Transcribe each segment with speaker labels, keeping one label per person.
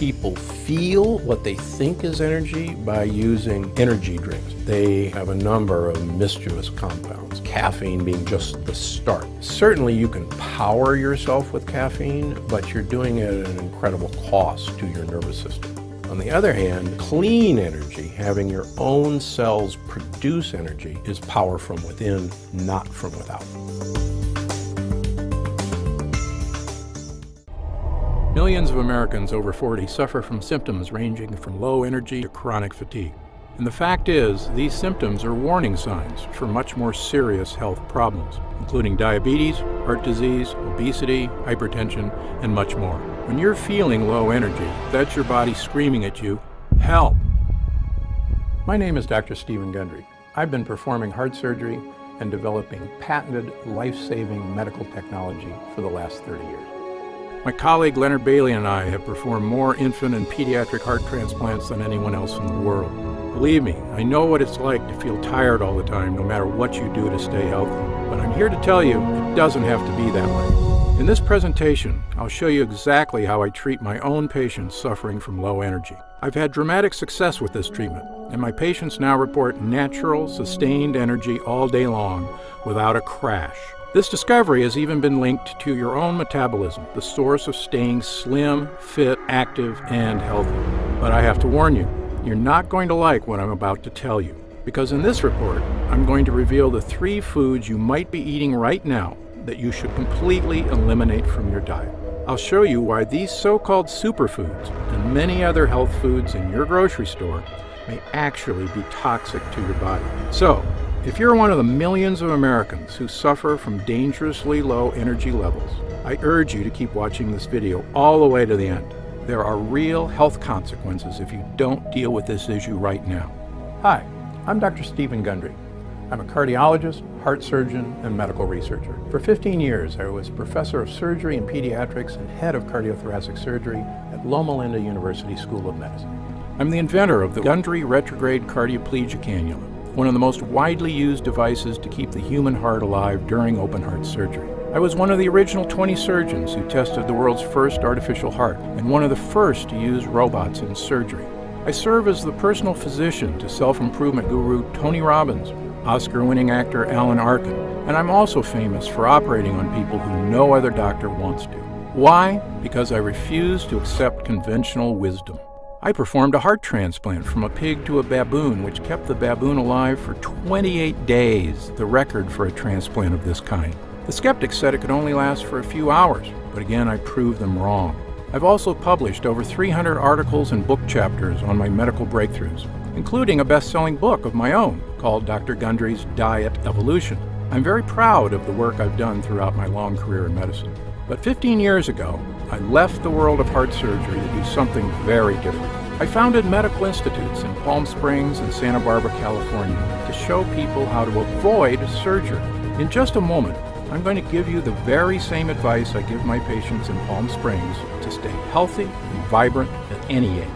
Speaker 1: people feel what they think is energy by using energy drinks. They have a number of mischievous compounds, caffeine being just the start. Certainly you can power yourself with caffeine, but you're doing it at an incredible cost to your nervous system. On the other hand, clean energy, having your own cells produce energy, is power from within, not from without. Millions of Americans over 40 suffer from symptoms ranging from low energy to chronic fatigue. And the fact is, these symptoms are warning signs for much more serious health problems, including diabetes, heart disease, obesity, hypertension, and much more. When you're feeling low energy, that's your body screaming at you, help! My name is Dr. Stephen Gundry. I've been performing heart surgery and developing patented, life-saving medical technology for the last 30 years. My colleague Leonard Bailey and I have performed more infant and pediatric heart transplants than anyone else in the world. Believe me, I know what it's like to feel tired all the time, no matter what you do to stay healthy. But I'm here to tell you, it doesn't have to be that way. In this presentation, I'll show you exactly how I treat my own patients suffering from low energy. I've had dramatic success with this treatment, and my patients now report natural, sustained energy all day long without a crash. This discovery has even been linked to your own metabolism, the source of staying slim, fit, active, and healthy. But I have to warn you, you're not going to like what I'm about to tell you, because in this report, I'm going to reveal the 3 foods you might be eating right now that you should completely eliminate from your diet. I'll show you why these so-called superfoods and many other health foods in your grocery store may actually be toxic to your body. So, if you're one of the millions of Americans who suffer from dangerously low energy levels, I urge you to keep watching this video all the way to the end. There are real health consequences if you don't deal with this issue right now. Hi, I'm Dr. Stephen Gundry. I'm a cardiologist, heart surgeon, and medical researcher. For 15 years, I was professor of surgery and pediatrics and head of cardiothoracic surgery at Loma Linda University School of Medicine. I'm the inventor of the Gundry retrograde cardioplegia cannula, one of the most widely used devices to keep the human heart alive during open heart surgery. I was one of the original 20 surgeons who tested the world's first artificial heart and one of the first to use robots in surgery. I serve as the personal physician to self-improvement guru Tony Robbins, Oscar-winning actor Alan Arkin, and I'm also famous for operating on people who no other doctor wants to. Why? Because I refuse to accept conventional wisdom. I performed a heart transplant from a pig to a baboon, which kept the baboon alive for 28 days, the record for a transplant of this kind. The skeptics said it could only last for a few hours, but again, I proved them wrong. I've also published over 300 articles and book chapters on my medical breakthroughs, including a best-selling book of my own called Dr. Gundry's Diet Evolution. I'm very proud of the work I've done throughout my long career in medicine. But 15 years ago, I left the world of heart surgery to do something very different. I founded medical institutes in Palm Springs and Santa Barbara, California, to show people how to avoid surgery. In just a moment, I'm going to give you the very same advice I give my patients in Palm Springs to stay healthy and vibrant at any age.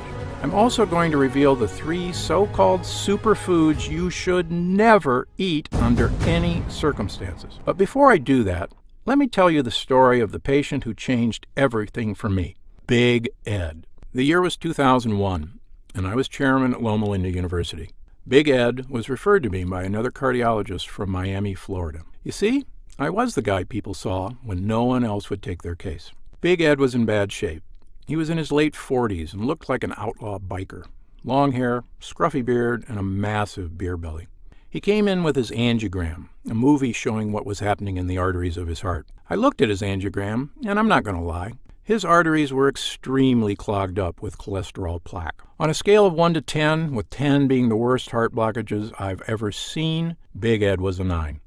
Speaker 1: I'm also going to reveal the 3 so-called superfoods you should never eat under any circumstances. But before I do that, let me tell you the story of the patient who changed everything for me, Big Ed. The year was 2001, and I was chairman at Loma Linda University. Big Ed was referred to me by another cardiologist from Miami, Florida. You see, I was the guy people saw when no one else would take their case. Big Ed was in bad shape. He was in his late 40s and looked like an outlaw biker. Long hair, scruffy beard, and a massive beer belly. He came in with his angiogram, a movie showing what was happening in the arteries of his heart. I looked at his angiogram, and I'm not going to lie. His arteries were extremely clogged up with cholesterol plaque. On a scale of 1 to 10, with 10 being the worst heart blockages I've ever seen, Big Ed was a 9.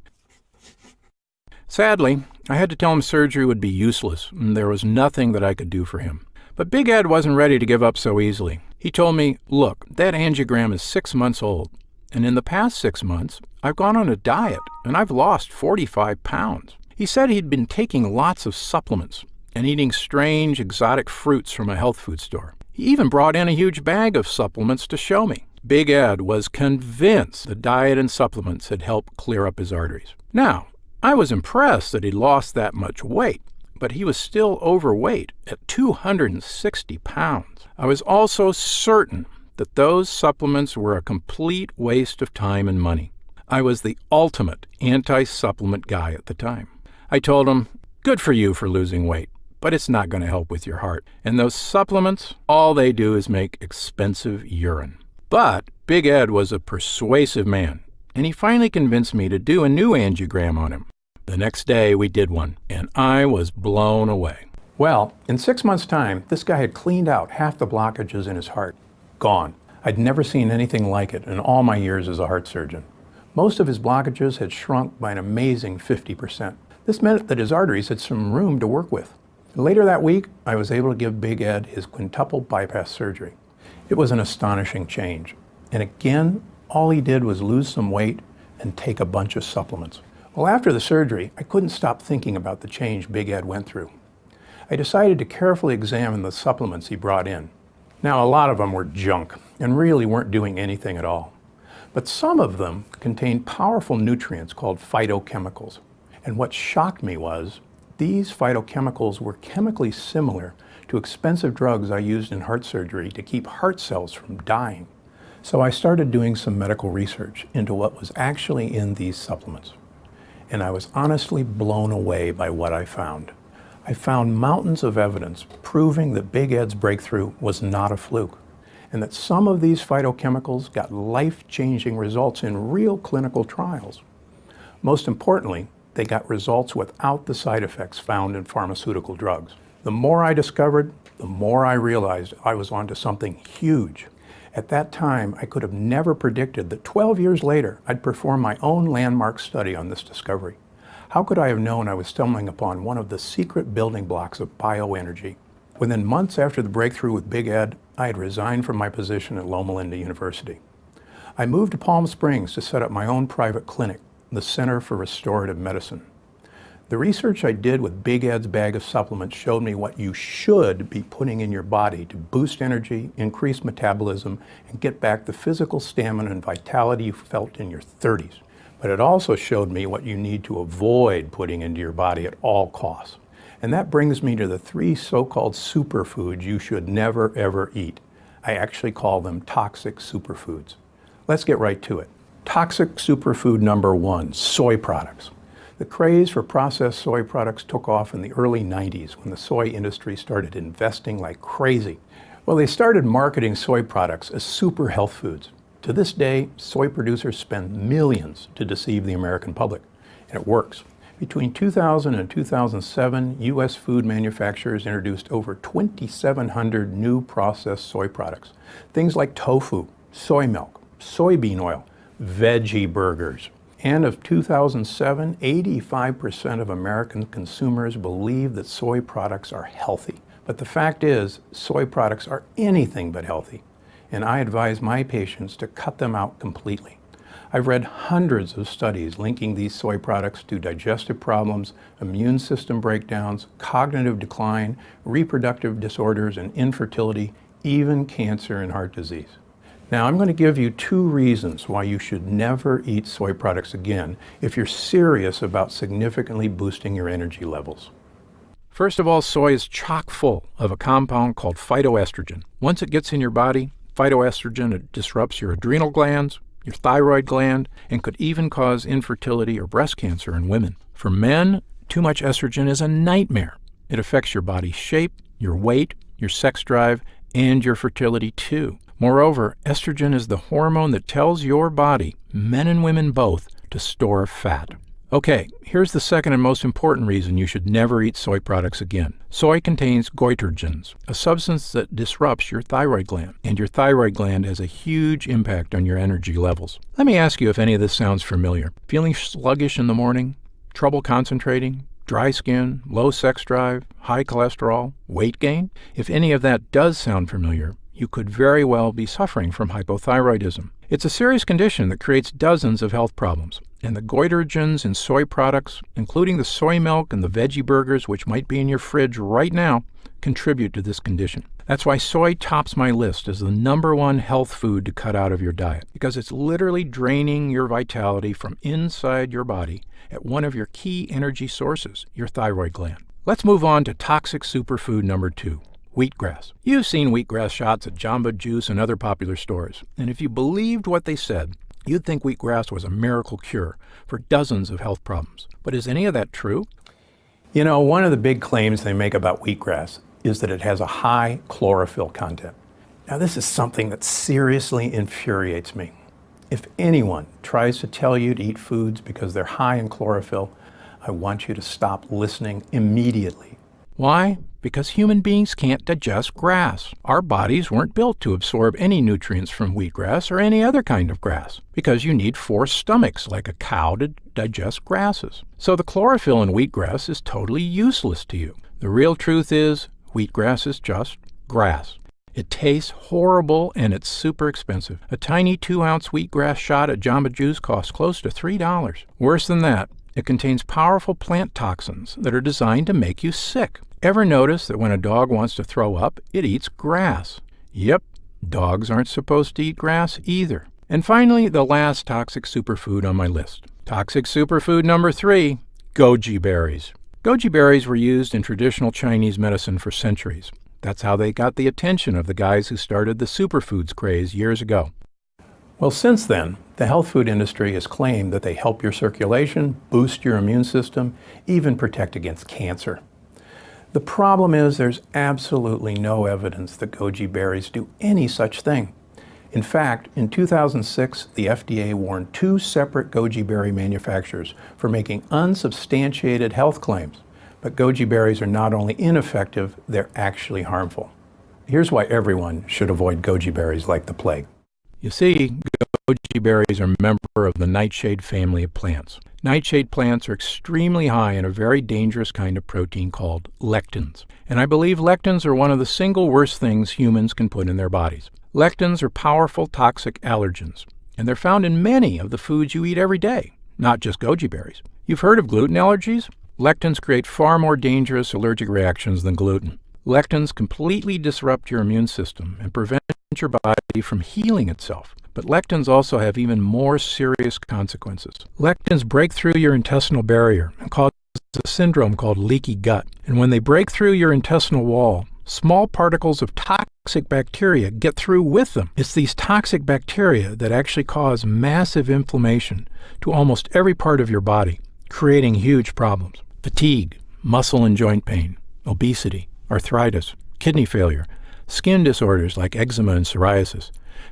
Speaker 1: Sadly, I had to tell him surgery would be useless, and there was nothing that I could do for him. But Big Ed wasn't ready to give up so easily. He told me, look, that angiogram is 6 months old. And in the past 6 months, I've gone on a diet, and I've lost 45 pounds. He said he'd been taking lots of supplements and eating strange, exotic fruits from a health food store. He even brought in a huge bag of supplements to show me. Big Ed was convinced the diet and supplements had helped clear up his arteries. Now, I was impressed that he'd lost that much weight, but he was still overweight at 260 pounds. I was also certain that those supplements were a complete waste of time and money. I was the ultimate anti-supplement guy at the time. I told him, good for you for losing weight, but it's not going to help with your heart. And those supplements, all they do is make expensive urine. But Big Ed was a persuasive man, and he finally convinced me to do a new angiogram on him. The next day we did one, and I was blown away. Well, in 6 months' time, this guy had cleaned out half the blockages in his heart. Gone. I'd never seen anything like it in all my years as a heart surgeon. Most of his blockages had shrunk by an amazing 50%. This meant that his arteries had some room to work with. Later that week, I was able to give Big Ed his quintuple bypass surgery. It was an astonishing change. And again, all he did was lose some weight and take a bunch of supplements. Well, after the surgery, I couldn't stop thinking about the change Big Ed went through. I decided to carefully examine the supplements he brought in. Now, a lot of them were junk and really weren't doing anything at all. But some of them contained powerful nutrients called phytochemicals. And what shocked me was these phytochemicals were chemically similar to expensive drugs I used in heart surgery to keep heart cells from dying. So I started doing some medical research into what was actually in these supplements. And I was honestly blown away by what I found. I found mountains of evidence proving that Big Ed's breakthrough was not a fluke, and that some of these phytochemicals got life-changing results in real clinical trials. Most importantly, they got results without the side effects found in pharmaceutical drugs. The more I discovered, the more I realized I was onto something huge. At that time, I could have never predicted that 12 years later, I'd perform my own landmark study on this discovery. How could I have known I was stumbling upon one of the secret building blocks of bioenergy? Within months after the breakthrough with Big Ed, I had resigned from my position at Loma Linda University. I moved to Palm Springs to set up my own private clinic, the Center for Restorative Medicine. The research I did with Big Ed's bag of supplements showed me what you should be putting in your body to boost energy, increase metabolism, and get back the physical stamina and vitality you felt in your 30s. But it also showed me what you need to avoid putting into your body at all costs. And that brings me to the 3 so-called superfoods you should never, ever eat. I actually call them toxic superfoods. Let's get right to it. Toxic superfood number 1, soy products. The craze for processed soy products took off in the early 90s when the soy industry started investing like crazy. Well, they started marketing soy products as super health foods. To this day, soy producers spend millions to deceive the American public, and it works. Between 2000 and 2007, U.S. food manufacturers introduced over 2,700 new processed soy products. Things like tofu, soy milk, soybean oil, veggie burgers. And of 2007, 85% of American consumers believe that soy products are healthy. But the fact is, soy products are anything but healthy, and I advise my patients to cut them out completely. I've read hundreds of studies linking these soy products to digestive problems, immune system breakdowns, cognitive decline, reproductive disorders, and infertility, even cancer and heart disease. Now, I'm going to give you 2 reasons why you should never eat soy products again if you're serious about significantly boosting your energy levels. First of all, soy is chock full of a compound called phytoestrogen. Once it gets in your body, phytoestrogen disrupts your adrenal glands, your thyroid gland, and could even cause infertility or breast cancer in women. For men, too much estrogen is a nightmare. It affects your body shape, your weight, your sex drive, and your fertility too. Moreover, estrogen is the hormone that tells your body, men and women both, to store fat. Okay, here's the second and most important reason you should never eat soy products again. Soy contains goitrogens, a substance that disrupts your thyroid gland, and your thyroid gland has a huge impact on your energy levels. Let me ask you if any of this sounds familiar. Feeling sluggish in the morning? Trouble concentrating? Dry skin? Low sex drive? High cholesterol? Weight gain? If any of that does sound familiar, you could very well be suffering from hypothyroidism. It's a serious condition that creates dozens of health problems, and the goitrogens in soy products, including the soy milk and the veggie burgers which might be in your fridge right now, contribute to this condition. That's why soy tops my list as the number 1 health food to cut out of your diet, because it's literally draining your vitality from inside your body at one of your key energy sources, your thyroid gland. Let's move on to toxic superfood number 2, wheatgrass. You've seen wheatgrass shots at Jamba Juice and other popular stores, and if you believed what they said, you'd think wheatgrass was a miracle cure for dozens of health problems. But is any of that true?
Speaker 2: You know, one of the big claims they make about wheatgrass is that it has a high chlorophyll content. Now, this is something that seriously infuriates me. If anyone tries to tell you to eat foods because they're high in chlorophyll, I want you to stop listening immediately.
Speaker 1: Why? Because human beings can't digest grass. Our bodies weren't built to absorb any nutrients from wheatgrass or any other kind of grass, because you need 4 stomachs like a cow to digest grasses. So the chlorophyll in wheatgrass is totally useless to you. The real truth is, wheatgrass is just grass. It tastes horrible and it's super expensive. A tiny 2-ounce wheatgrass shot at Jamba Juice costs close to $3. Worse than that, it contains powerful plant toxins that are designed to make you sick. Ever notice that when a dog wants to throw up, it eats grass? Yep, dogs aren't supposed to eat grass either. And finally, the last toxic superfood on my list. Toxic superfood number 3, goji berries. Goji berries were used in traditional Chinese medicine for centuries. That's how they got the attention of the guys who started the superfoods craze years ago.
Speaker 2: Well, since then, the health food industry has claimed that they help your circulation, boost your immune system, even protect against cancer. The problem is there's absolutely no evidence that goji berries do any such thing. In fact, in 2006, the FDA warned 2 separate goji berry manufacturers for making unsubstantiated health claims. But goji berries are not only ineffective, they're actually harmful. Here's why everyone should avoid goji berries like the plague.
Speaker 1: You see, goji berries are a member of the nightshade family of plants. Nightshade plants are extremely high in a very dangerous kind of protein called lectins. And I believe lectins are one of the single worst things humans can put in their bodies. Lectins are powerful toxic allergens, and they're found in many of the foods you eat every day, not just goji berries. You've heard of gluten allergies? Lectins create far more dangerous allergic reactions than gluten. Lectins completely disrupt your immune system and prevent your body from healing itself. But lectins also have even more serious consequences. Lectins break through your intestinal barrier and cause a syndrome called leaky gut. And when they break through your intestinal wall, small particles of toxic bacteria get through with them. It's these toxic bacteria that actually cause massive inflammation to almost every part of your body, creating huge problems. Fatigue, muscle and joint pain, obesity, arthritis, kidney failure, skin disorders like eczema and psoriasis,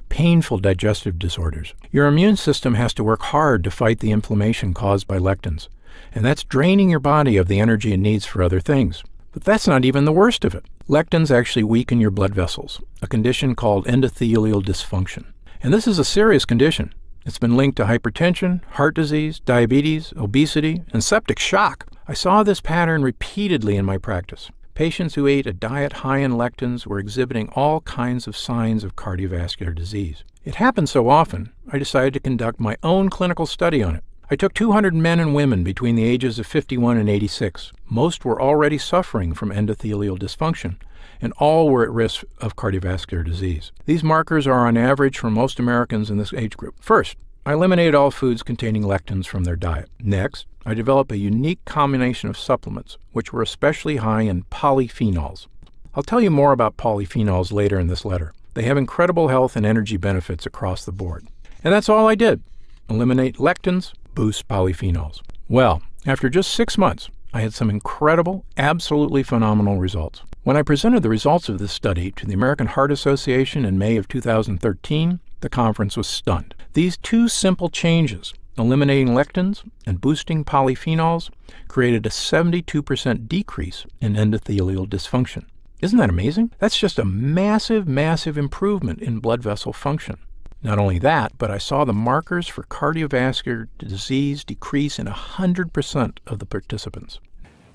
Speaker 1: painful digestive disorders. Your immune system has to work hard to fight the inflammation caused by lectins, and that's draining your body of the energy it needs for other things. But that's not even the worst of it. Lectins actually weaken your blood vessels, a condition called endothelial dysfunction. And this is a serious condition. It's been linked to hypertension, heart disease, diabetes, obesity, and septic shock. I saw this pattern repeatedly in my practice. Patients who ate a diet high in lectins were exhibiting all kinds of signs of cardiovascular disease. It happened so often, I decided to conduct my own clinical study on it. I took 200 men and women between the ages of 51 and 86. Most were already suffering from endothelial dysfunction, and all were at risk of cardiovascular disease. These markers are on average for most Americans in this age group. First, I eliminated all foods containing lectins from their diet. Next, I developed a unique combination of supplements, which were especially high in polyphenols. I'll tell you more about polyphenols later in this letter. They have incredible health and energy benefits across the board. And that's all I did. Eliminate lectins, boost polyphenols. Well, after just 6 months, I had some incredible, absolutely phenomenal results. When I presented the results of this study to the American Heart Association in May of 2013, the conference was stunned. These 2 simple changes, eliminating lectins and boosting polyphenols, created a 72% decrease in endothelial dysfunction. Isn't that amazing? That's just a massive, massive improvement in blood vessel function. Not only that, but I saw the markers for cardiovascular disease decrease in 100% of the participants.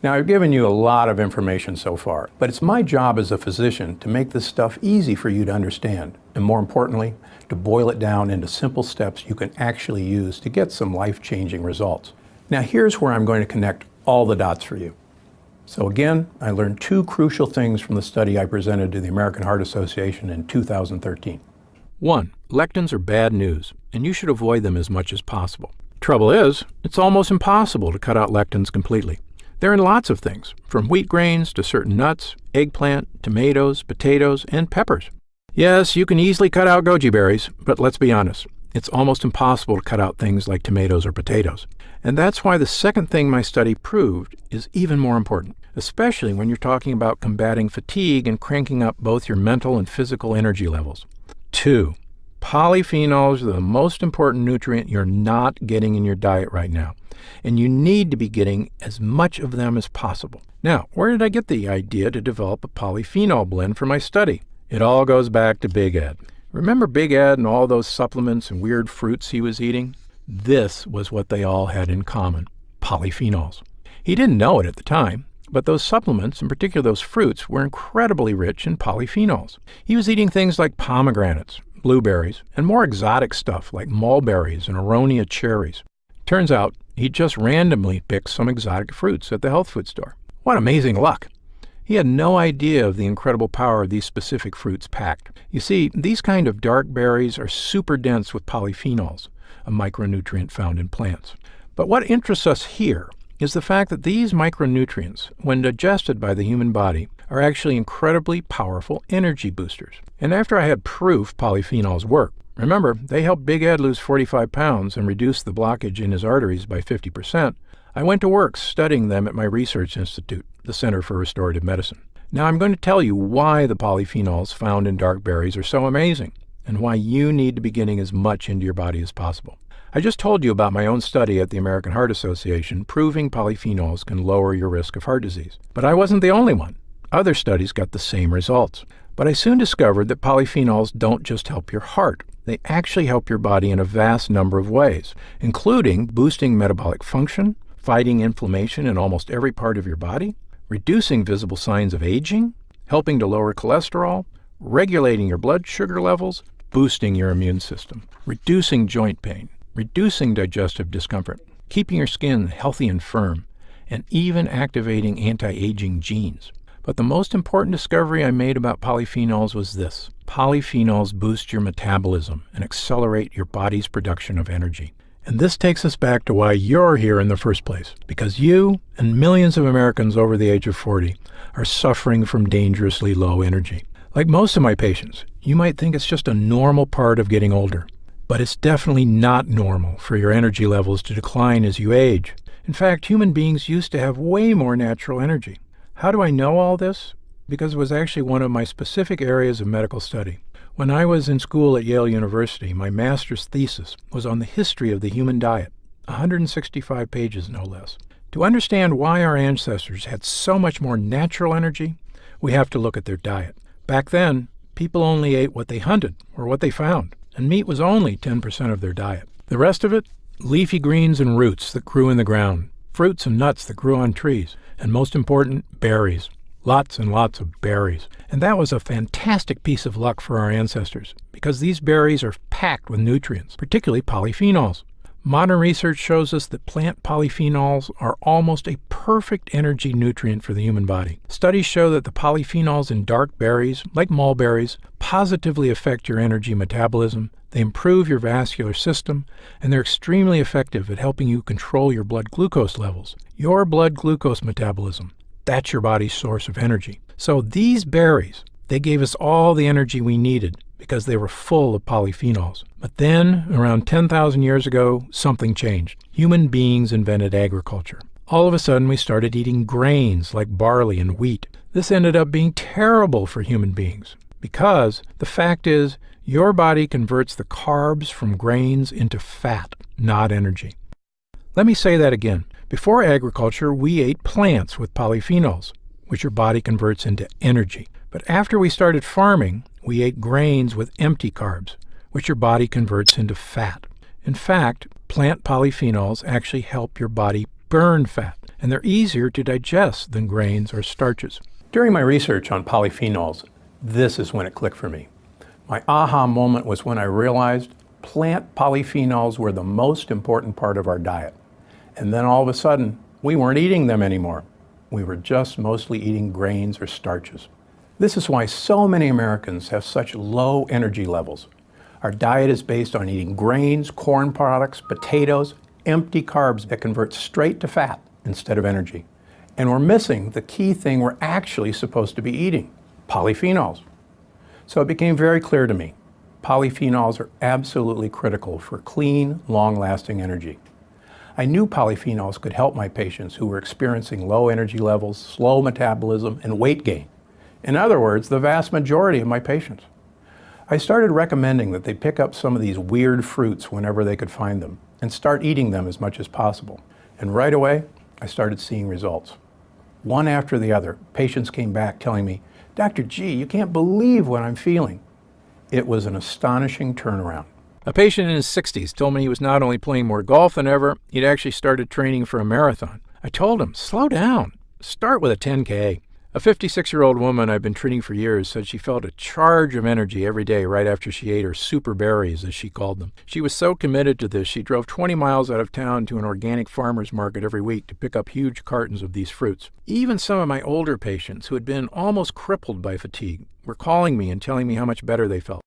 Speaker 2: Now, I've given you a lot of information so far, but it's my job as a physician to make this stuff easy for you to understand, and more importantly, to boil it down into simple steps you can actually use to get some life-changing results. Now, here's where I'm going to connect all the dots for you. So again, I learned 2 crucial things from the study I presented to the American Heart Association in 2013.
Speaker 1: 1. Lectins are bad news, and you should avoid them as much as possible. Trouble is, it's almost impossible to cut out lectins completely. They're in lots of things, from wheat grains to certain nuts, eggplant, tomatoes, potatoes, and peppers. Yes, you can easily cut out goji berries, but let's be honest, it's almost impossible to cut out things like tomatoes or potatoes. And that's why the second thing my study proved is even more important, especially when you're talking about combating fatigue and cranking up both your mental and physical energy levels. 2. Polyphenols are the most important nutrient you're not getting in your diet right now, and you need to be getting as much of them as possible. Now, where did I get the idea to develop a polyphenol blend for my study? It all goes back to Big Ed. Remember Big Ed and all those supplements and weird fruits he was eating? This was what they all had in common: polyphenols. He didn't know it at the time, but those supplements, in particular those fruits, were incredibly rich in polyphenols. He was eating things like pomegranates, blueberries, and more exotic stuff like mulberries and aronia cherries. Turns out he just randomly picked some exotic fruits at the health food store. What amazing luck! He had no idea of the incredible power these specific fruits packed. You see, these kind of dark berries are super dense with polyphenols, a micronutrient found in plants. But what interests us here is the fact that these micronutrients, when digested by the human body, are actually incredibly powerful energy boosters. And after I had proof polyphenols work, remember, they helped Big Ed lose 45 pounds and reduce the blockage in his arteries by 50%, I went to work studying them at my research institute, the Center for Restorative Medicine. Now I'm going to tell you why the polyphenols found in dark berries are so amazing, and why you need to be getting as much into your body as possible. I just told you about my own study at the American Heart Association proving polyphenols can lower your risk of heart disease. But I wasn't the only one. Other studies got the same results. But I soon discovered that polyphenols don't just help your heart. They actually help your body in a vast number of ways, including boosting metabolic function, fighting inflammation in almost every part of your body, reducing visible signs of aging, helping to lower cholesterol, regulating your blood sugar levels, boosting your immune system, reducing joint pain, reducing digestive discomfort, keeping your skin healthy and firm, and even activating anti-aging genes. But the most important discovery I made about polyphenols was this: polyphenols boost your metabolism and accelerate your body's production of energy. And this takes us back to why you're here in the first place, because you and millions of Americans over the age of 40 are suffering from dangerously low energy. Like most of my patients, you might think it's just a normal part of getting older, but it's definitely not normal for your energy levels to decline as you age. In fact, human beings used to have way more natural energy. How do I know all this? Because it was actually one of my specific areas of medical study. When I was in school at Yale University, my master's thesis was on the history of the human diet, 165 pages no less. To understand why our ancestors had so much more natural energy, we have to look at their diet. Back then, people only ate what they hunted or what they found, and meat was only 10% of their diet. The rest of it, leafy greens and roots that grew in the ground, fruits and nuts that grew on trees, and most important, berries. Lots and lots of berries. And that was a fantastic piece of luck for our ancestors, because these berries are packed with nutrients, particularly polyphenols. Modern research shows us that plant polyphenols are almost a perfect energy nutrient for the human body. Studies show that the polyphenols in dark berries, like mulberries, positively affect your energy metabolism, they improve your vascular system, and they're extremely effective at helping you control your blood glucose levels. Your blood glucose metabolism, that's your body's source of energy. So these berries, they gave us all the energy we needed because they were full of polyphenols. But then, around 10,000 years ago, something changed. Human beings invented agriculture. All of a sudden, we started eating grains like barley and wheat. This ended up being terrible for human beings because the fact is, your body converts the carbs from grains into fat, not energy. Let me say that again. Before agriculture, we ate plants with polyphenols, which your body converts into energy. But after we started farming, we ate grains with empty carbs, which your body converts into fat. In fact, plant polyphenols actually help your body burn fat, and they're easier to digest than grains or starches. During my research on polyphenols, this is when it clicked for me. My aha moment was when I realized plant polyphenols were the most important part of our diet. And then all of a sudden, we weren't eating them anymore. We were just mostly eating grains or starches. This is why so many Americans have such low energy levels. Our diet is based on eating grains, corn products, potatoes, empty carbs that convert straight to fat instead of energy.
Speaker 2: And we're missing the key thing we're actually supposed to be eating, polyphenols. So it became very clear to me, polyphenols are absolutely critical for clean, long-lasting energy. I knew polyphenols could help my patients who were experiencing low energy levels, slow metabolism, and weight gain. In other words, the vast majority of my patients. I started recommending that they pick up some of these weird fruits whenever they could find them and start eating them as much as possible. And right away, I started seeing results. One after the other, patients came back telling me, "Dr. G, you can't believe what I'm feeling." It was an astonishing turnaround.
Speaker 1: A patient in his 60s told me he was not only playing more golf than ever, he'd actually started training for a marathon. I told him, slow down, start with a 10K. A 56-year-old woman I've been treating for years said she felt a charge of energy every day right after she ate her super berries, as she called them. She was so committed to this, she drove 20 miles out of town to an organic farmer's market every week to pick up huge cartons of these fruits. Even some of my older patients who had been almost crippled by fatigue were calling me and telling me how much better they felt.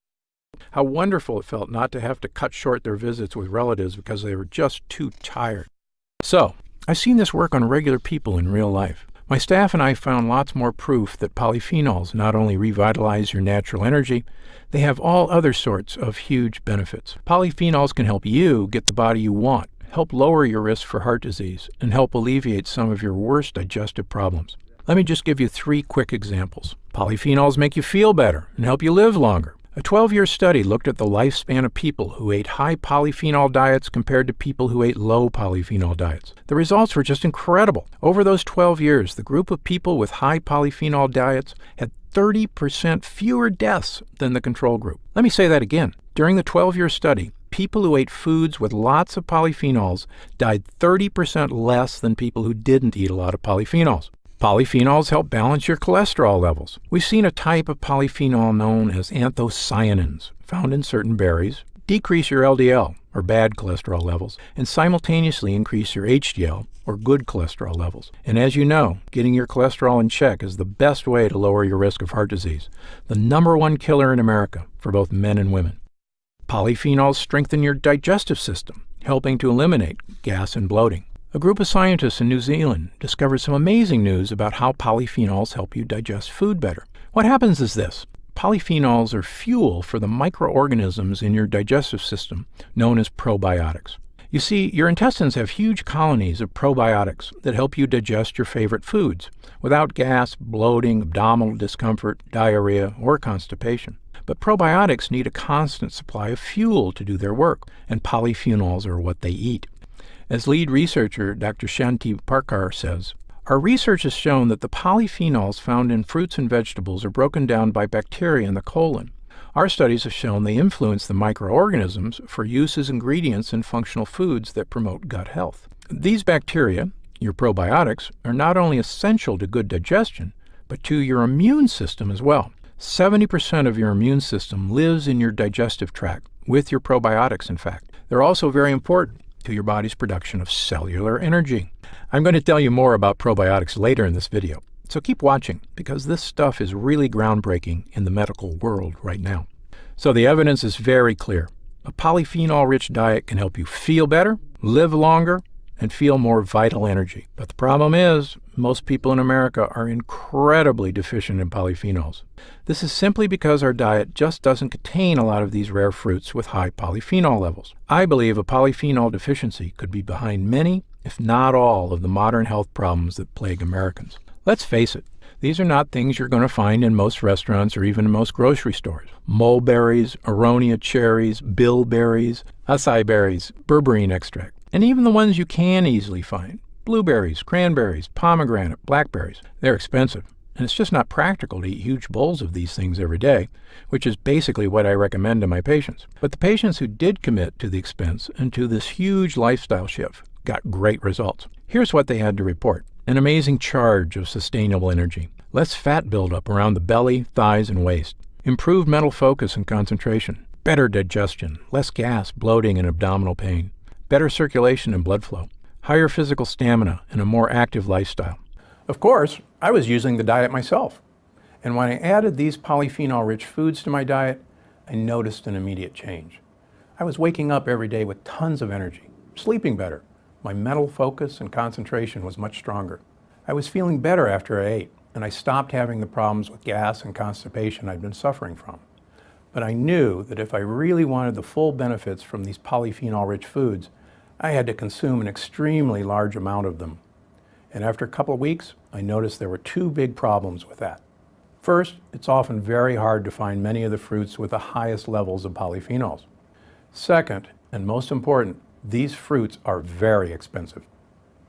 Speaker 1: How wonderful it felt not to have to cut short their visits with relatives because they were just too tired. So, I've seen this work on regular people in real life. My staff and I found lots more proof that polyphenols not only revitalize your natural energy, they have all other sorts of huge benefits. Polyphenols can help you get the body you want, help lower your risk for heart disease, and help alleviate some of your worst digestive problems. Let me just give you 3 quick examples. Polyphenols make you feel better and help you live longer. A 12-year study looked at the lifespan of people who ate high polyphenol diets compared to people who ate low polyphenol diets. The results were just incredible. Over those 12 years, the group of people with high polyphenol diets had 30% fewer deaths than the control group. Let me say that again. During the 12-year study, people who ate foods with lots of polyphenols died 30% less than people who didn't eat a lot of polyphenols. Polyphenols help balance your cholesterol levels. We've seen a type of polyphenol known as anthocyanins, found in certain berries, decrease your LDL, or bad cholesterol levels, and simultaneously increase your HDL, or good cholesterol levels. And as you know, getting your cholesterol in check is the best way to lower your risk of heart disease, the #1 killer in America for both men and women. Polyphenols strengthen your digestive system, helping to eliminate gas and bloating. A group of scientists in New Zealand discovered some amazing news about how polyphenols help you digest food better. What happens is this. Polyphenols are fuel for the microorganisms in your digestive system, known as probiotics. You see, your intestines have huge colonies of probiotics that help you digest your favorite foods without gas, bloating, abdominal discomfort, diarrhea, or constipation. But probiotics need a constant supply of fuel to do their work, and polyphenols are what they eat. As lead researcher Dr. Shanti Parkar says, our research has shown that the polyphenols found in fruits and vegetables are broken down by bacteria in the colon. Our studies have shown they influence the microorganisms for use as ingredients in functional foods that promote gut health. These bacteria, your probiotics, are not only essential to good digestion, but to your immune system as well. 70% of your immune system lives in your digestive tract, with your probiotics, in fact. They're also very important to your body's production of cellular energy. I'm going to tell you more about probiotics later in this video, so keep watching because this stuff is really groundbreaking in the medical world right now. So the evidence is very clear. A polyphenol-rich diet can help you feel better, live longer, and feel more vital energy. But the problem is, most people in America are incredibly deficient in polyphenols. This is simply because our diet just doesn't contain a lot of these rare fruits with high polyphenol levels. I believe a polyphenol deficiency could be behind many, if not all, of the modern health problems that plague Americans. Let's face it, these are not things you're going to find in most restaurants or even in most grocery stores. Mulberries, aronia cherries, bilberries, acai berries, berberine extract, and even the ones you can easily find. Blueberries, cranberries, pomegranate, blackberries. They're expensive, and it's just not practical to eat huge bowls of these things every day, which is basically what I recommend to my patients. But the patients who did commit to the expense and to this huge lifestyle shift got great results. Here's what they had to report. An amazing charge of sustainable energy. Less fat buildup around the belly, thighs, and waist. Improved mental focus and concentration. Better digestion. Less gas, bloating, and abdominal pain. Better circulation and blood flow. Higher physical stamina and a more active lifestyle.
Speaker 2: Of course, I was using the diet myself. And when I added these polyphenol-rich foods to my diet, I noticed an immediate change. I was waking up every day with tons of energy, sleeping better. My mental focus and concentration was much stronger. I was feeling better after I ate, and I stopped having the problems with gas and constipation I'd been suffering from. But I knew that if I really wanted the full benefits from these polyphenol-rich foods, I had to consume an extremely large amount of them. And after a couple of weeks, I noticed there were two big problems with that. First, it's often very hard to find many of the fruits with the highest levels of polyphenols. Second, and most important, these fruits are very expensive.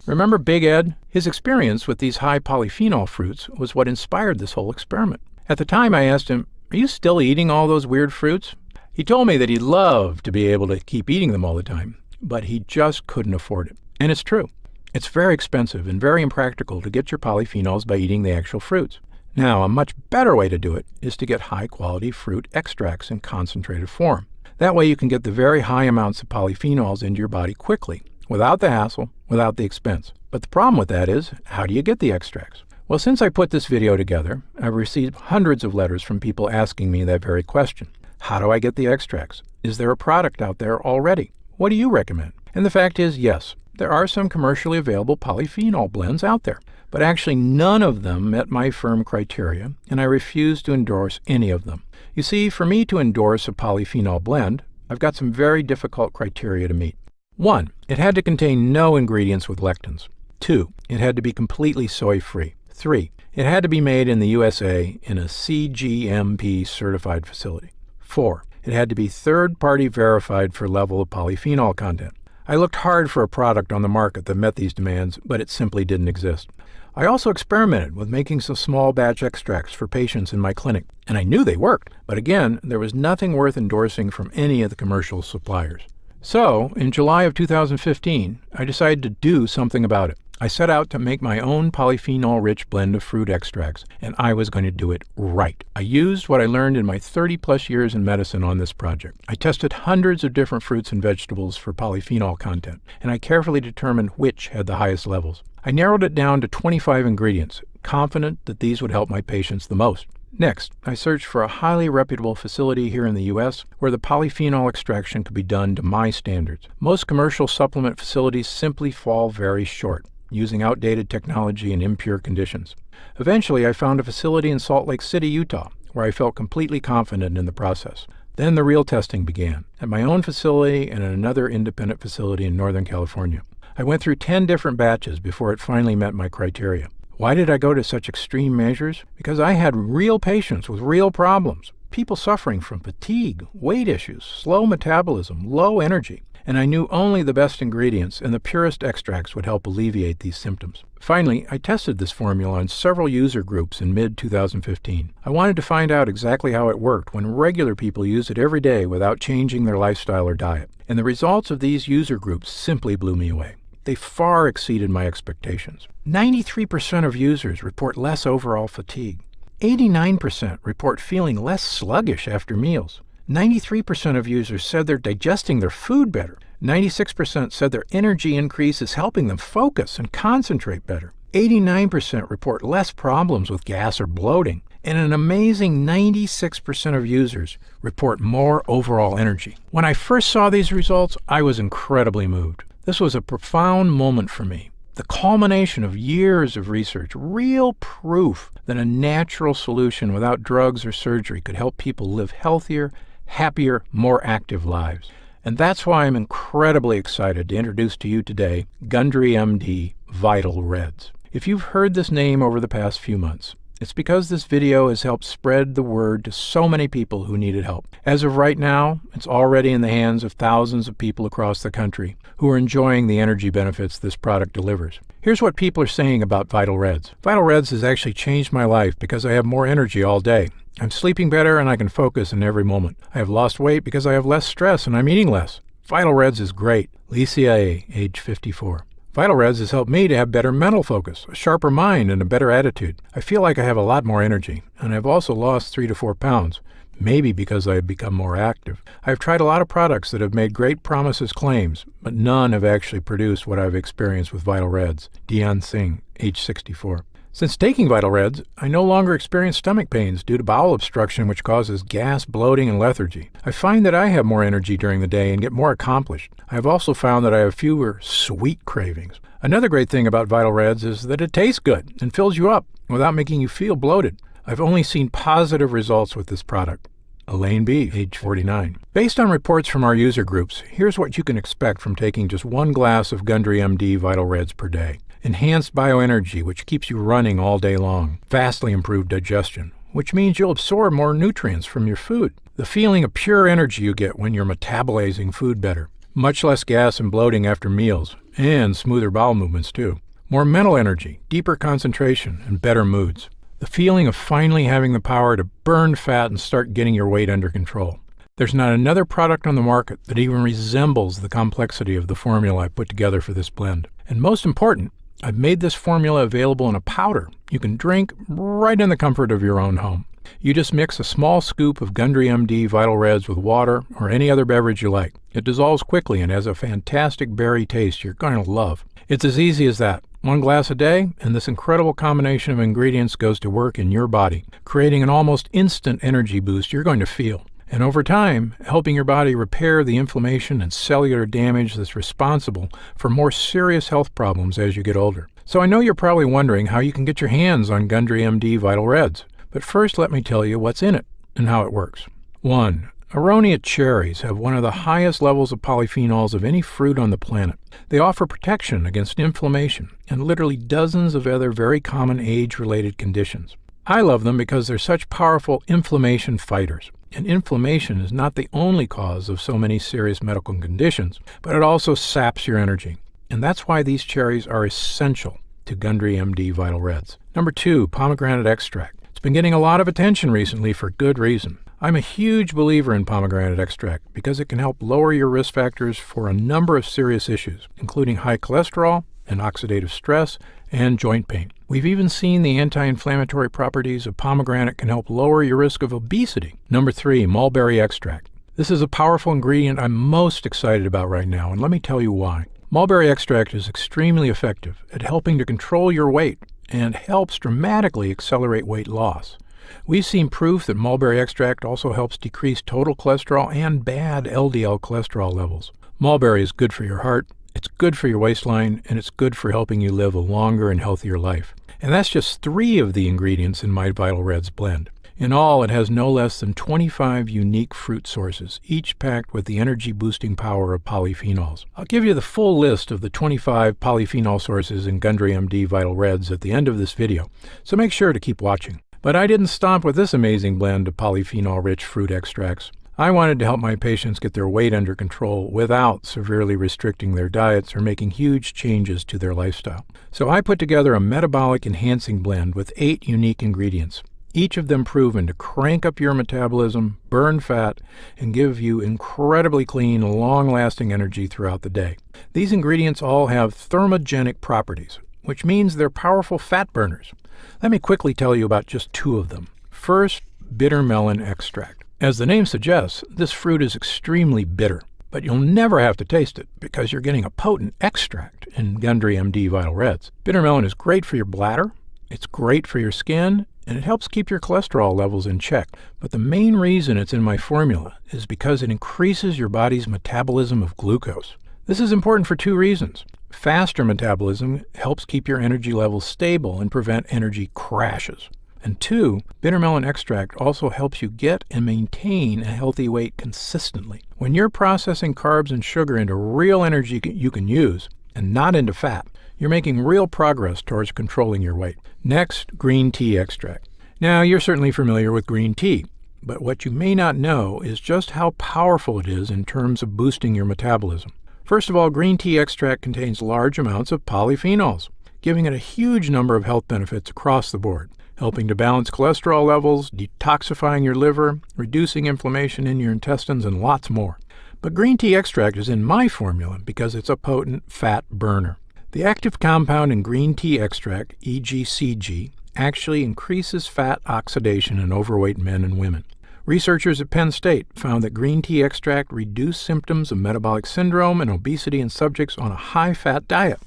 Speaker 1: Remember Big Ed? His experience with these high polyphenol fruits was what inspired this whole experiment. At the time, I asked him, "Are you still eating all those weird fruits?" He told me that he'd love to be able to keep eating them all the time, but he just couldn't afford it. And it's true. It's very expensive and very impractical to get your polyphenols by eating the actual fruits. Now, a much better way to do it is to get high-quality fruit extracts in concentrated form. That way you can get the very high amounts of polyphenols into your body quickly, without the hassle, without the expense. But the problem with that is, how do you get the extracts? Well, since I put this video together, I've received hundreds of letters from people asking me that very question. How do I get the extracts? Is there a product out there already? What do you recommend? And the fact is, yes, there are some commercially available polyphenol blends out there, but actually none of them met my firm criteria, and I refuse to endorse any of them. You see, for me to endorse a polyphenol blend, I've got some very difficult criteria to meet. 1, it had to contain no ingredients with lectins. 2, it had to be completely soy-free. 3, it had to be made in the USA in a CGMP certified facility. 4, it had to be third-party verified for level of polyphenol content. I looked hard for a product on the market that met these demands, but it simply didn't exist. I also experimented with making some small batch extracts for patients in my clinic, and I knew they worked, but again, there was nothing worth endorsing from any of the commercial suppliers. So, in July of 2015, I decided to do something about it. I set out to make my own polyphenol-rich blend of fruit extracts, and I was going to do it right. I used what I learned in my 30-plus years in medicine on this project. I tested hundreds of different fruits and vegetables for polyphenol content, and I carefully determined which had the highest levels. I narrowed it down to 25 ingredients, confident that these would help my patients the most. Next, I searched for a highly reputable facility here in the U.S. where the polyphenol extraction could be done to my standards. Most commercial supplement facilities simply fall very short, using outdated technology and impure conditions. Eventually, I found a facility in Salt Lake City, Utah, where I felt completely confident in the process. Then the real testing began, at my own facility and at another independent facility in Northern California. I went through 10 different batches before it finally met my criteria. Why did I go to such extreme measures? Because I had real patients with real problems, people suffering from fatigue, weight issues, slow metabolism, low energy, and I knew only the best ingredients and the purest extracts would help alleviate these symptoms. Finally, I tested this formula on several user groups in mid-2015. I wanted to find out exactly how it worked when regular people use it every day without changing their lifestyle or diet. And the results of these user groups simply blew me away. They far exceeded my expectations. 93% of users report less overall fatigue. 89% report feeling less sluggish after meals. 93% of users said they're digesting their food better. 96% said their energy increase is helping them focus and concentrate better. 89% report less problems with gas or bloating. And an amazing 96% of users report more overall energy. When I first saw these results, I was incredibly moved. This was a profound moment for me. The culmination of years of research, real proof that a natural solution without drugs or surgery could help people live healthier, happier, more active lives. And that's why I'm incredibly excited to introduce to you today Gundry MD Vital Reds. If you've heard this name over the past few months, it's because this video has helped spread the word to so many people who needed help. As of right now, it's already in the hands of thousands of people across the country who are enjoying the energy benefits this product delivers. Here's what people are saying about Vital Reds. Vital Reds has actually changed my life because I have more energy all day. I'm sleeping better and I can focus in every moment. I have lost weight because I have less stress and I'm eating less. Vital Reds is great. Licia A., age 54. Vital Reds has helped me to have better mental focus, a sharper mind, and a better attitude. I feel like I have a lot more energy, and I've also lost 3 to 4 pounds, maybe because I have become more active. I've tried a lot of products that have made great promises claims, but none have actually produced what I've experienced with Vital Reds. Dion Singh, age 64. Since taking Vital Reds, I no longer experience stomach pains due to bowel obstruction, which causes gas, bloating, and lethargy. I find that I have more energy during the day and get more accomplished. I have also found that I have fewer sweet cravings. Another great thing about Vital Reds is that it tastes good and fills you up without making you feel bloated. I've only seen positive results with this product. Elaine B., age 49. Based on reports from our user groups, here's what you can expect from taking just one glass of Gundry MD Vital Reds per day. Enhanced bioenergy, which keeps you running all day long. Vastly improved digestion, which means you'll absorb more nutrients from your food. The feeling of pure energy you get when you're metabolizing food better. Much less gas and bloating after meals, and smoother bowel movements too. More mental energy, deeper concentration, and better moods. The feeling of finally having the power to burn fat and start getting your weight under control. There's not another product on the market that even resembles the complexity of the formula I put together for this blend. And most important, I've made this formula available in a powder you can drink right in the comfort of your own home. You just mix a small scoop of Gundry MD Vital Reds with water or any other beverage you like. It dissolves quickly and has a fantastic berry taste you're going to love. It's as easy as that. One glass a day, and this incredible combination of ingredients goes to work in your body, creating an almost instant energy boost you're going to feel. And over time, helping your body repair the inflammation and cellular damage that's responsible for more serious health problems as you get older. So I know you're probably wondering how you can get your hands on Gundry MD Vital Reds. But first let me tell you what's in it and how it works. 1. Aronia cherries have one of the highest levels of polyphenols of any fruit on the planet. They offer protection against inflammation and literally dozens of other very common age-related conditions. I love them because they're such powerful inflammation fighters. And inflammation is not the only cause of so many serious medical conditions, but it also saps your energy. And that's why these cherries are essential to Gundry MD Vital Reds. 2. Pomegranate extract. It's been getting a lot of attention recently for good reason. I'm a huge believer in pomegranate extract because it can help lower your risk factors for a number of serious issues, including high cholesterol and oxidative stress and joint pain. We've even seen the anti-inflammatory properties of pomegranate can help lower your risk of obesity. 3. Mulberry extract. This is a powerful ingredient I'm most excited about right now, and let me tell you why. Mulberry extract is extremely effective at helping to control your weight and helps dramatically accelerate weight loss. We've seen proof that mulberry extract also helps decrease total cholesterol and bad LDL cholesterol levels. Mulberry is good for your heart, it's good for your waistline, and it's good for helping you live a longer and healthier life. And that's just 3 of the ingredients in my Vital Reds blend. In all, it has no less than 25 unique fruit sources, each packed with the energy-boosting power of polyphenols. I'll give you the full list of the 25 polyphenol sources in Gundry MD Vital Reds at the end of this video, so make sure to keep watching. But I didn't stop with this amazing blend of polyphenol-rich fruit extracts. I wanted to help my patients get their weight under control without severely restricting their diets or making huge changes to their lifestyle. So I put together a metabolic enhancing blend with 8 unique ingredients, each of them proven to crank up your metabolism, burn fat, and give you incredibly clean, long-lasting energy throughout the day. These ingredients all have thermogenic properties, which means they're powerful fat burners. Let me quickly tell you about just 2 of them. First, bitter melon extract. As the name suggests, this fruit is extremely bitter, but you'll never have to taste it because you're getting a potent extract in Gundry MD Vital Reds. Bitter melon is great for your bladder, it's great for your skin, and it helps keep your cholesterol levels in check. But the main reason it's in my formula is because it increases your body's metabolism of glucose. This is important for 2 reasons. Faster metabolism helps keep your energy levels stable and prevent energy crashes. And 2, bitter melon extract also helps you get and maintain a healthy weight consistently. When you're processing carbs and sugar into real energy you can use, and not into fat, you're making real progress towards controlling your weight. Next, green tea extract. Now, you're certainly familiar with green tea, but what you may not know is just how powerful it is in terms of boosting your metabolism. First of all, green tea extract contains large amounts of polyphenols, giving it a huge number of health benefits across the board, helping to balance cholesterol levels, detoxifying your liver, reducing inflammation in your intestines, and lots more. But green tea extract is in my formula because it's a potent fat burner. The active compound in green tea extract, EGCG, actually increases fat oxidation in overweight men and women. Researchers at Penn State found that green tea extract reduced symptoms of metabolic syndrome and obesity in subjects on a high-fat diet.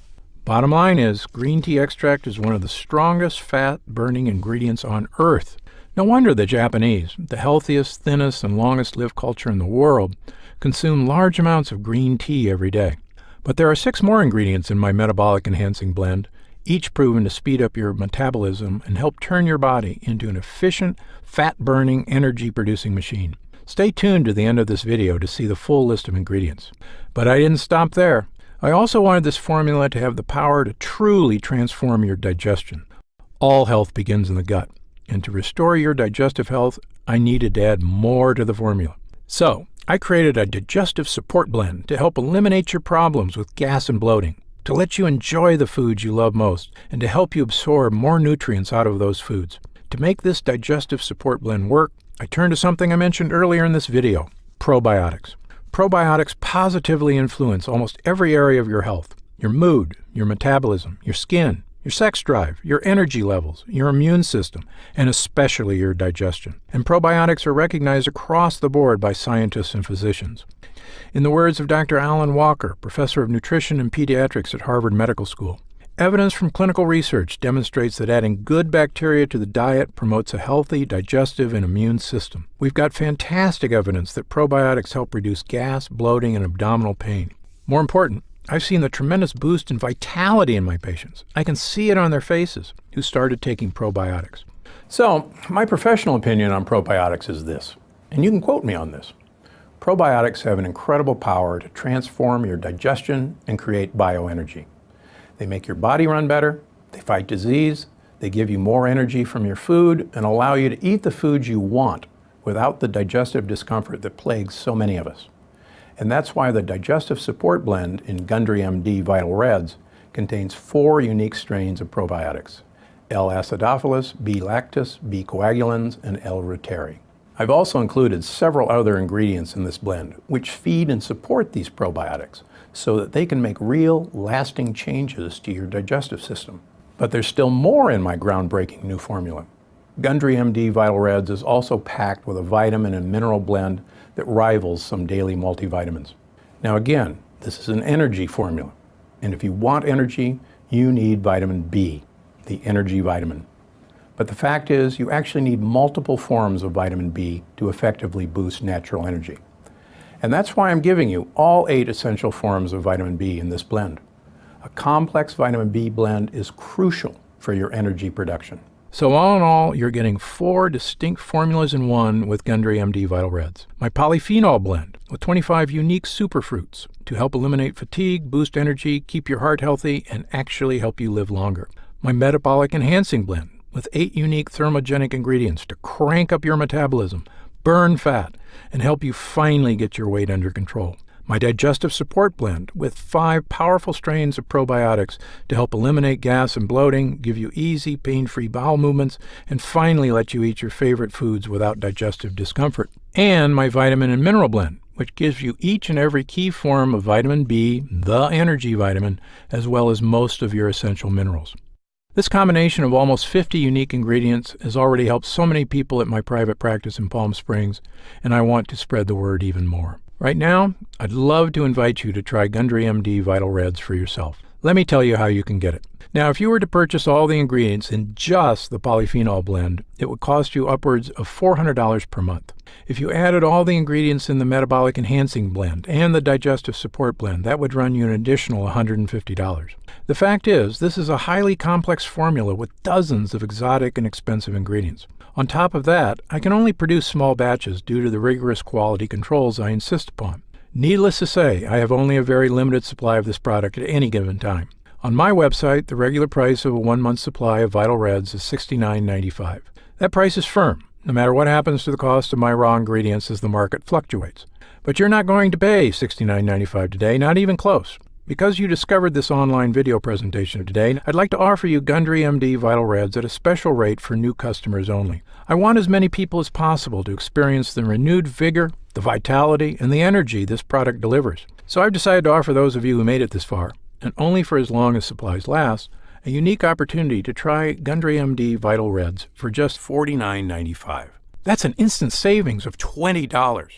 Speaker 1: Bottom line is, green tea extract is one of the strongest fat-burning ingredients on Earth. No wonder the Japanese, the healthiest, thinnest, and longest-lived culture in the world, consume large amounts of green tea every day. But there are 6 more ingredients in my metabolic enhancing blend, each proven to speed up your metabolism and help turn your body into an efficient, fat-burning, energy-producing machine. Stay tuned to the end of this video to see the full list of ingredients. But I didn't stop there. I also wanted this formula to have the power to truly transform your digestion. All health begins in the gut, and to restore your digestive health, I needed to add more to the formula. So, I created a digestive support blend to help eliminate your problems with gas and bloating, to let you enjoy the foods you love most, and to help you absorb more nutrients out of those foods. To make this digestive support blend work, I turned to something I mentioned earlier in this video, probiotics. Probiotics positively influence almost every area of your health: your mood, your metabolism, your skin, your sex drive, your energy levels, your immune system, and especially your digestion. And probiotics are recognized across the board by scientists and physicians. In the words of Dr. Alan Walker, professor of nutrition and pediatrics at Harvard Medical School, evidence from clinical research demonstrates that adding good bacteria to the diet promotes a healthy digestive and immune system. We've got fantastic evidence that probiotics help reduce gas, bloating, and abdominal pain. More important, I've seen the tremendous boost in vitality in my patients. I can see it on their faces who started taking probiotics.
Speaker 2: So, my professional opinion on probiotics is this, and you can quote me on this. Probiotics have an incredible power to transform your digestion and create bioenergy. They make your body run better, they fight disease, they give you more energy from your food, and allow you to eat the foods you want without the digestive discomfort that plagues so many of us. And that's why the Digestive Support Blend in Gundry MD Vital Reds contains 4 unique strains of probiotics: L. acidophilus, B. lactis, B. coagulans, and L. reuteri. I've also included several other ingredients in this blend which feed and support these probiotics so that they can make real, lasting changes to your digestive system. But there's still more in my groundbreaking new formula. Gundry MD Vital Reds is also packed with a vitamin and mineral blend that rivals some daily multivitamins. Now again, this is an energy formula, and if you want energy, you need vitamin B, the energy vitamin. But the fact is, you actually need multiple forms of vitamin B to effectively boost natural energy. And that's why I'm giving you all 8 essential forms of vitamin B in this blend. A complex vitamin B blend is crucial for your energy production.
Speaker 1: So all in all, you're getting 4 distinct formulas in one with Gundry MD Vital Reds. My polyphenol blend with 25 unique superfruits to help eliminate fatigue, boost energy, keep your heart healthy, and actually help you live longer. My metabolic enhancing blend with 8 unique thermogenic ingredients to crank up your metabolism, burn fat, and help you finally get your weight under control. My digestive support blend with 5 powerful strains of probiotics to help eliminate gas and bloating, give you easy, pain-free bowel movements, and finally let you eat your favorite foods without digestive discomfort. And my vitamin and mineral blend, which gives you each and every key form of vitamin B, the energy vitamin, as well as most of your essential minerals. This combination of almost 50 unique ingredients has already helped so many people at my private practice in Palm Springs, and I want to spread the word even more. Right now, I'd love to invite you to try Gundry MD Vital Reds for yourself. Let me tell you how you can get it. Now, if you were to purchase all the ingredients in just the polyphenol blend, it would cost you upwards of $400 per month. If you added all the ingredients in the metabolic enhancing blend and the digestive support blend, that would run you an additional $150. The fact is, this is a highly complex formula with dozens of exotic and expensive ingredients. On top of that, I can only produce small batches due to the rigorous quality controls I insist upon. Needless to say, I have only a very limited supply of this product at any given time. On my website, the regular price of a 1-month supply of Vital Reds is $69.95. That price is firm, no matter what happens to the cost of my raw ingredients as the market fluctuates. But you're not going to pay $69.95 today, not even close. Because you discovered this online video presentation today, I'd like to offer you Gundry MD Vital Reds at a special rate for new customers only. I want as many people as possible to experience the renewed vigor, the vitality, and the energy this product delivers. So I've decided to offer those of you who made it this far, and only for as long as supplies last, a unique opportunity to try Gundry MD Vital Reds for just $49.95. That's an instant savings of $20.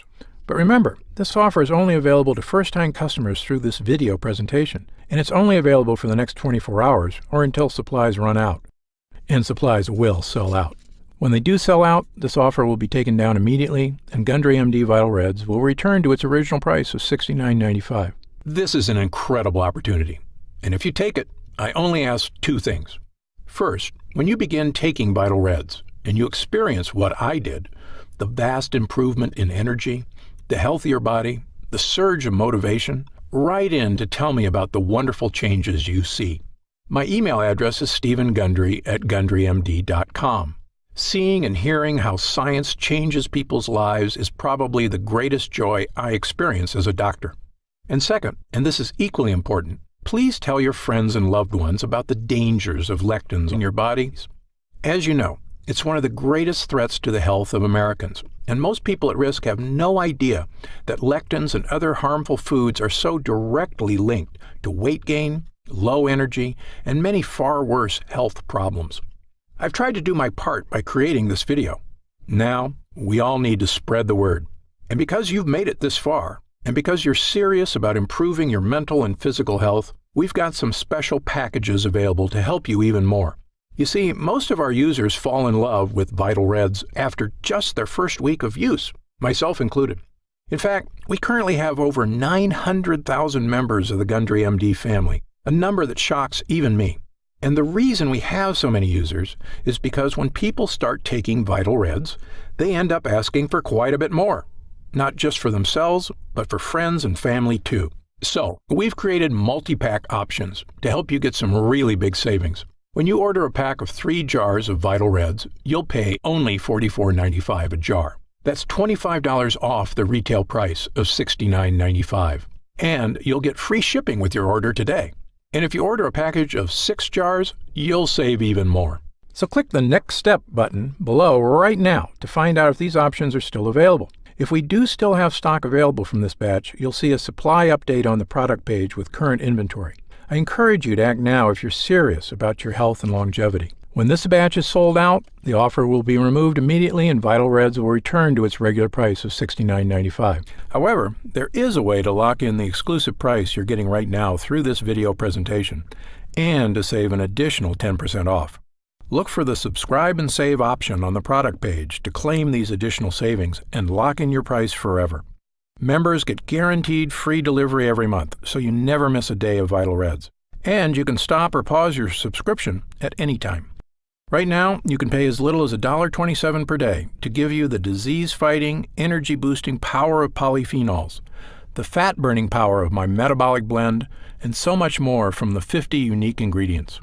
Speaker 1: But remember, this offer is only available to first-time customers through this video presentation. and it's only available for the next 24 hours or until supplies run out. And supplies will sell out. When they do sell out, this offer will be taken down immediately, and Gundry MD Vital Reds will return to its original price of $69.95. This is an incredible opportunity, and if you take it, I only ask two things. First, when you begin taking Vital Reds, and you experience what I did, the vast improvement in energy, the healthier body, the surge of motivation, write in to tell me about the wonderful changes you see. My email address is stephen.gundry@gundrymd.com. Seeing and hearing how science changes people's lives is probably the greatest joy I experience as a doctor. And second, and this is equally important, please tell your friends and loved ones about the dangers of lectins in your bodies. As you know, it's one of the greatest threats to the health of Americans, and most people at risk have no idea that lectins and other harmful foods are so directly linked to weight gain, low energy, and many far worse health problems. I've tried to do my part by creating this video. Now, we all need to spread the word. And because you've made it this far, and because you're serious about improving your mental and physical health, we've got some special packages available to help you even more. You see, most of our users fall in love with Vital Reds after just their first week of use, myself included. In fact, we currently have over 900,000 members of the Gundry MD family, a number that shocks even me. And the reason we have so many users is because when people start taking Vital Reds, they end up asking for quite a bit more, not just for themselves, but for friends and family too. So, we've created multi-pack options to help you get some really big savings. When you order a pack of 3 jars of Vital Reds, you'll pay only $44.95 a jar. That's $25 off the retail price of $69.95. And you'll get free shipping with your order today. And if you order a package of 6 jars, you'll save even more. So click the Next Step button below right now to find out if these options are still available. If we do still have stock available from this batch, you'll see a supply update on the product page with current inventory. I encourage you to act now if you're serious about your health and longevity. When this batch is sold out, the offer will be removed immediately and Vital Reds will return to its regular price of $69.95. However, there is a way to lock in the exclusive price you're getting right now through this video presentation and to save an additional 10% off. Look for the Subscribe and Save option on the product page to claim these additional savings and lock in your price forever. Members get guaranteed free delivery every month, so you never miss a day of Vital Reds. And you can stop or pause your subscription at any time. Right now, you can pay as little as $1.27 per day to give you the disease-fighting, energy-boosting power of polyphenols, the fat-burning power of my metabolic blend, and so much more from the 50 unique ingredients.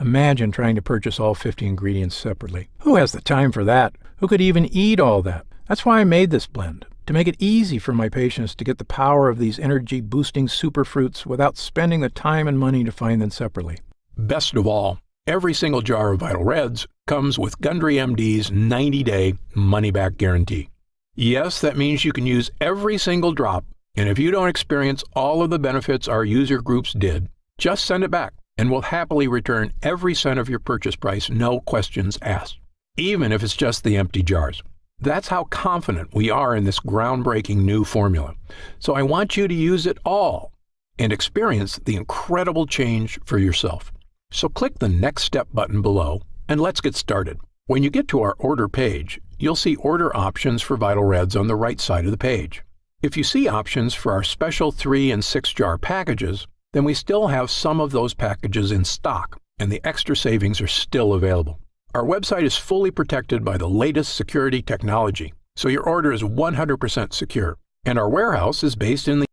Speaker 1: Imagine trying to purchase all 50 ingredients separately. Who has the time for that? Who could even eat all that? That's why I made this blend, to make it easy for my patients to get the power of these energy-boosting superfruits without spending the time and money to find them separately. Best of all, every single jar of Vital Reds comes with Gundry MD's 90-day money-back guarantee. Yes, that means you can use every single drop, and if you don't experience all of the benefits our user groups did, just send it back, and we'll happily return every cent of your purchase price, no questions asked, even if it's just the empty jars. That's how confident we are in this groundbreaking new formula. So I want you to use it all and experience the incredible change for yourself. So click the Next Step button below and let's get started. When you get to our order page, you'll see order options for Vital Reds on the right side of the page. If you see options for our special 3 and 6 jar packages, then we still have some of those packages in stock and the extra savings are still available. Our website is fully protected by the latest security technology, so your order is 100% secure. And our warehouse is based in the